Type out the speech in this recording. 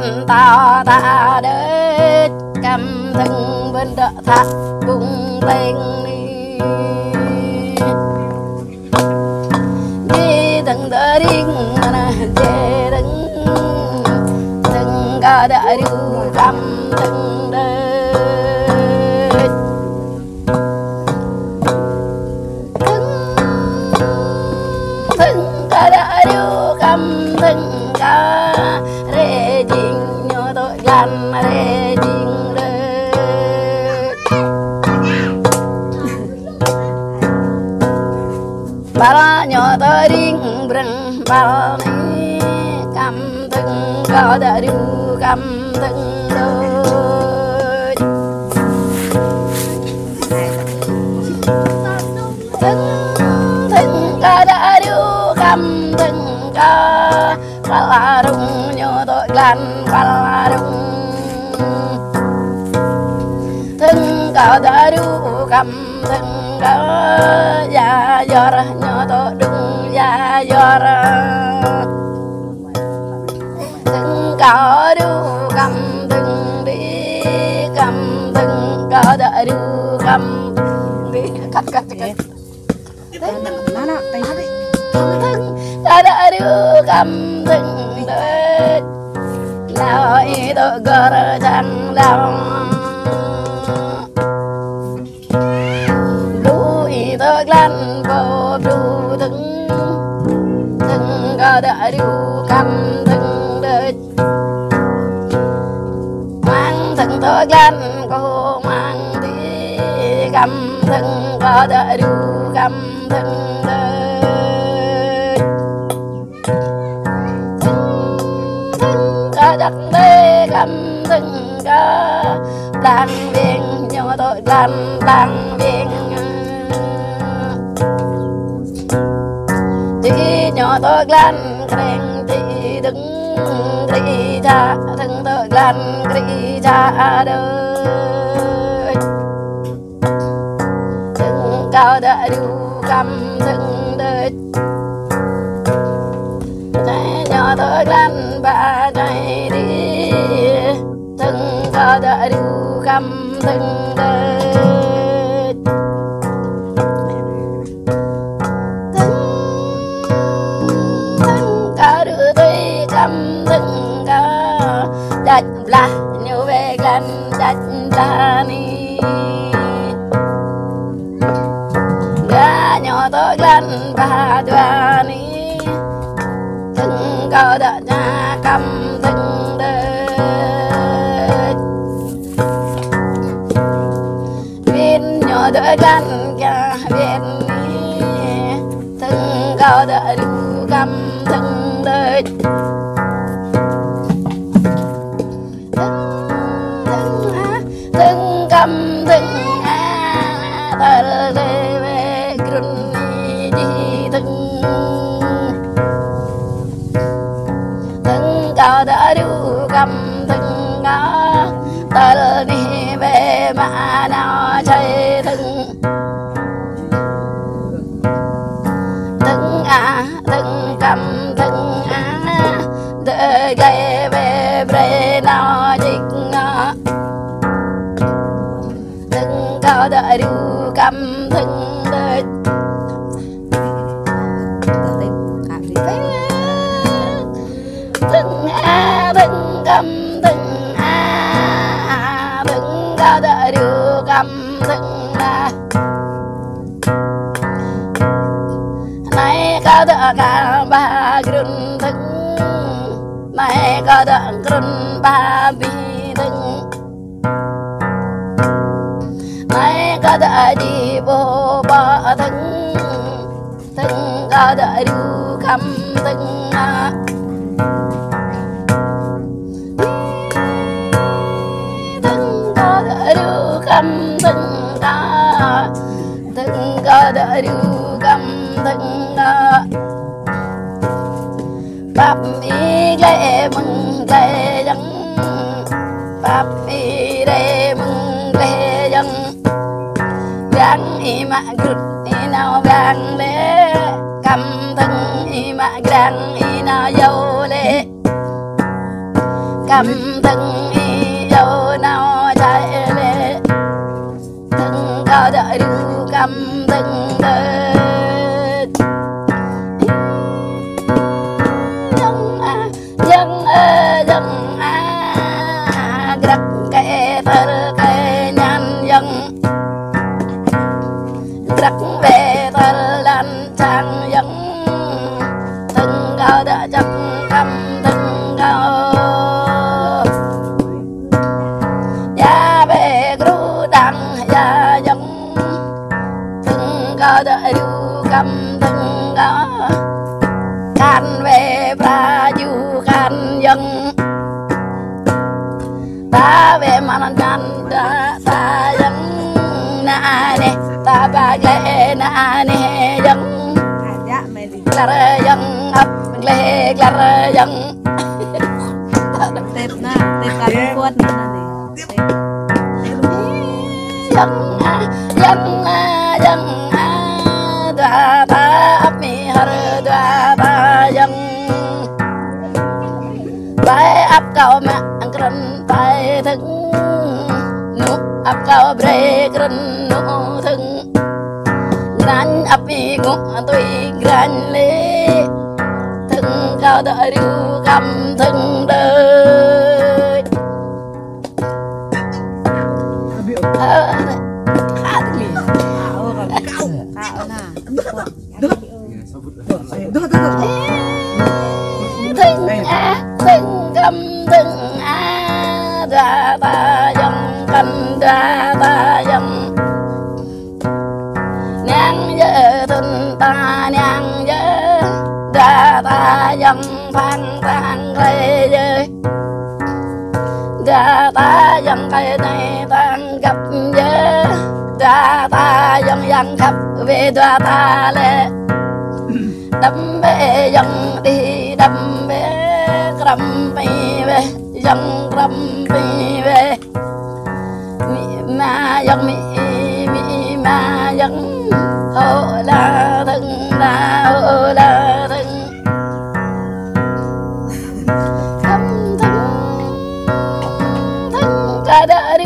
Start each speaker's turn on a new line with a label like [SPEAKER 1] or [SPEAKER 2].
[SPEAKER 1] gan ta ta đế cầm thân bên đỡ thắt bung lên đi từng đỡ điên mà dễ đứng từng cả đã đi cầm từng đế từng cả đã đi cầm từng cả rê chinh nhớ tội gan rê chinh đế bà nhớ tội điên brăng bà ní cầm từng cả đã đi cầm từng đôi từng cả đã đi cầm từng cả bà rung nhớ tội gan bà rung từng cả đã đi cầm từng cả ya yora nhớ tội đúng ya yora từng cả đi cầm từng đi cầm từng cả đã đi cầm đi cắt
[SPEAKER 2] Mana? Tengah deh.
[SPEAKER 1] từng cả đã đi cầm từng đấy nào ý tội gỡ chẳng đâu đủ ý tội lan vô đủ từng cả đã đi cầm từng đấy mang từng tội lan cô mang đi cầm từng cả đã đi cầm từng đấy cả đặt đê cầm từng cả đang viên nhớ tội gan đang viên chỉ nhớ tội gan kren chỉ đứng đi cha từng tội gan đi cha đời từng cao đã đi cầm từng đời nhớ tội gan ba chạy đi từng cao đã đi cầm từng đời từng cao đưa tôi cầm từng cao đặt là nhiều về gan đặt là ni ga nhỏ tội gan ba đoan ni từng cao đã nhà cầm từng đời viên nhỏ tội gan cả viên ni từng cao đã đi cầm từng đời từng cầm từng tờ về grun đi từng cao đã đi cầm từng ngõ tờ đi về mà nào chơi từng từng cầm từng để gây về bre nào dịch ngõ từng cao đã đi cầm từng đời từng cầm từng từng cao đã đi cầm từng này cao đã cả ba grun từng này cao đã grun ba bi từng này cao đã đi bộ ba từng từng cao đã đi cầm từng cầm từng ca đã đi cầm từng bắp y lệ mừng lệ dân bắp y lệ mừng lệ dân gang y mà gửi y nào gang lệ cầm từng y mà gang y nào dâu lệ cầm từng dâu nào chạy về từng cao đợi đủ cầm từng đời dân dân grak cái thơ cái nhan dân grak về thơ lan sang dân từng cao đã chắc cầm từng cao ya về gru đằng ya dân từng cao đã đủ cầm từng cao can về pra du can dân ta về mà nan ta dân na ne ta ba gle na ne dân klar dân ấp gle klar dân
[SPEAKER 2] tép na tép cà cuốt na
[SPEAKER 1] dân dân đoa ta ấp mi har đoa ta dân bài ấp cao mà ăn cân bài thừng nụ ấp cao bre cân nụ thừng gran ấp mi ngủ tôi gran lê thừng cao đợi điu cầm thừng đời từng cầm từng ra ta dân cầm ra ta dân nàng vợ thân ta nàng vợ ra ta dân phan tang lê vợ ra ta dân cây này tang gặp vợ ra ta dân khắp về ra ta lệ đâm bê dân đi đâm bê ram pi về dân ram pi về ma dân mi ma dân hô la thân hô la thân cầm thân thân cả đời